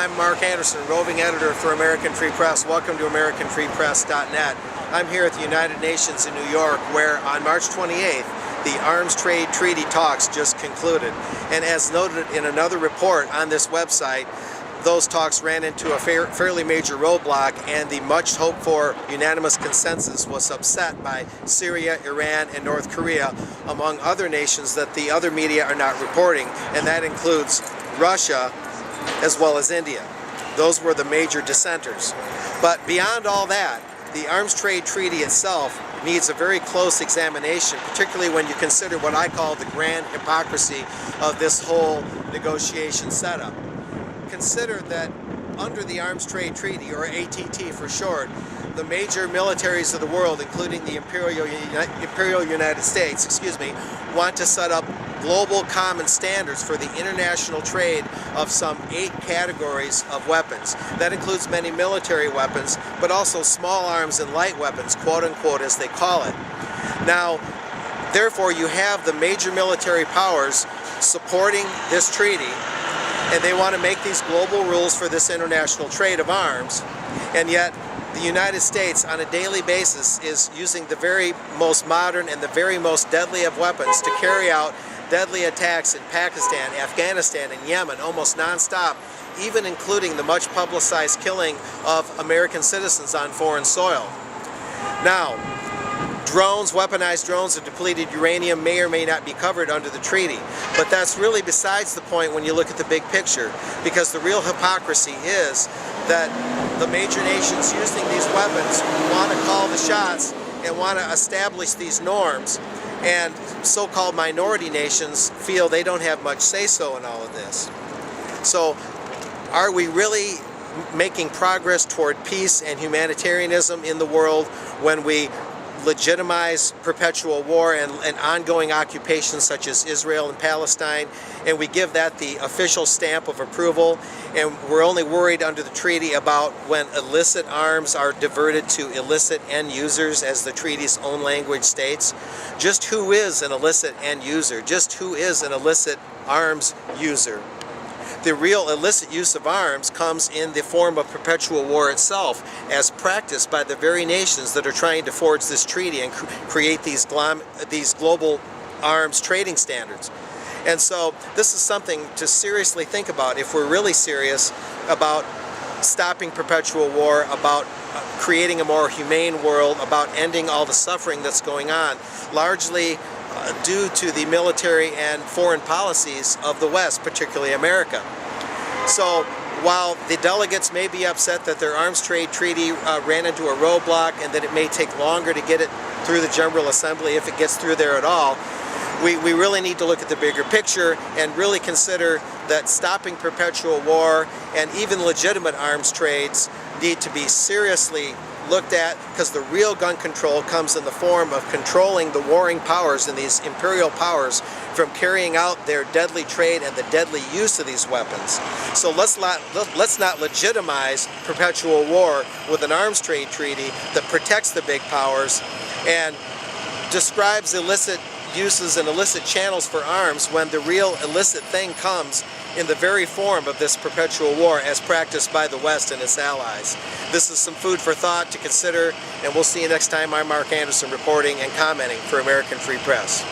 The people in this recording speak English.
I'm Mark Anderson, roving editor for American Free Press. Welcome to AmericanFreePress.net. I'm here at the United Nations in New York, where on March 28th, the Arms Trade Treaty talks just concluded. And as noted in another report on this website, those talks ran into a fairly major roadblock, and the much hoped for unanimous consensus was upset by Syria, Iran, and North Korea, among other nations that the other media are not reporting, and that includes Russia as well as India. Those were the major dissenters. But beyond all that, the Arms Trade Treaty itself needs a very close examination, particularly when you consider what I call the grand hypocrisy of this whole negotiation setup. Consider that under the Arms Trade Treaty, or ATT for short, the major militaries of the world, including the Imperial United States, want to set up global common standards for the international trade of some 8 categories of weapons. That includes many military weapons, but also small arms and light weapons, quote unquote, as they call it. Now, therefore, you have the major military powers supporting this treaty, and they want to make these global rules for this international trade of arms, and yet the United States on a daily basis is using the very most modern and the very most deadly of weapons to carry out deadly attacks in Pakistan, Afghanistan, and Yemen almost non-stop, even including the much publicized killing of American citizens on foreign soil. Now, drones, weaponized drones of depleted uranium may or may not be covered under the treaty, but that's really besides the point when you look at the big picture, because the real hypocrisy is that the major nations using these weapons want to call the shots and want to establish these norms, and so-called minority nations feel they don't have much say-so in all of this. So are we really making progress toward peace and humanitarianism in the world when we legitimize perpetual war and ongoing occupations such as Israel and Palestine, and we give that the official stamp of approval, and we're only worried under the treaty about when illicit arms are diverted to illicit end users, as the treaty's own language states? Just who is an illicit end user? Just who is an illicit arms user? The real illicit use of arms comes in the form of perpetual war itself, as practiced by the very nations that are trying to forge this treaty and create these global arms trading standards. And so this is something to seriously think about if we're really serious about stopping perpetual war, about creating a more humane world, about ending all the suffering that's going on, largely due to the military and foreign policies of the West, particularly America. So while the delegates may be upset that their arms trade treaty ran into a roadblock and that it may take longer to get it through the General Assembly, if it gets through there at all, we really need to look at the bigger picture and really consider that stopping perpetual war and even legitimate arms trades need to be seriously looked at, because the real gun control comes in the form of controlling the warring powers and these imperial powers from carrying out their deadly trade and the deadly use of these weapons. So let's not legitimize perpetual war with an arms trade treaty that protects the big powers and describes illicit uses and illicit channels for arms, when the real illicit thing comes in the very form of this perpetual war as practiced by the West and its allies. This is some food for thought to consider, and we'll see you next time. I'm Mark Anderson, reporting and commenting for American Free Press.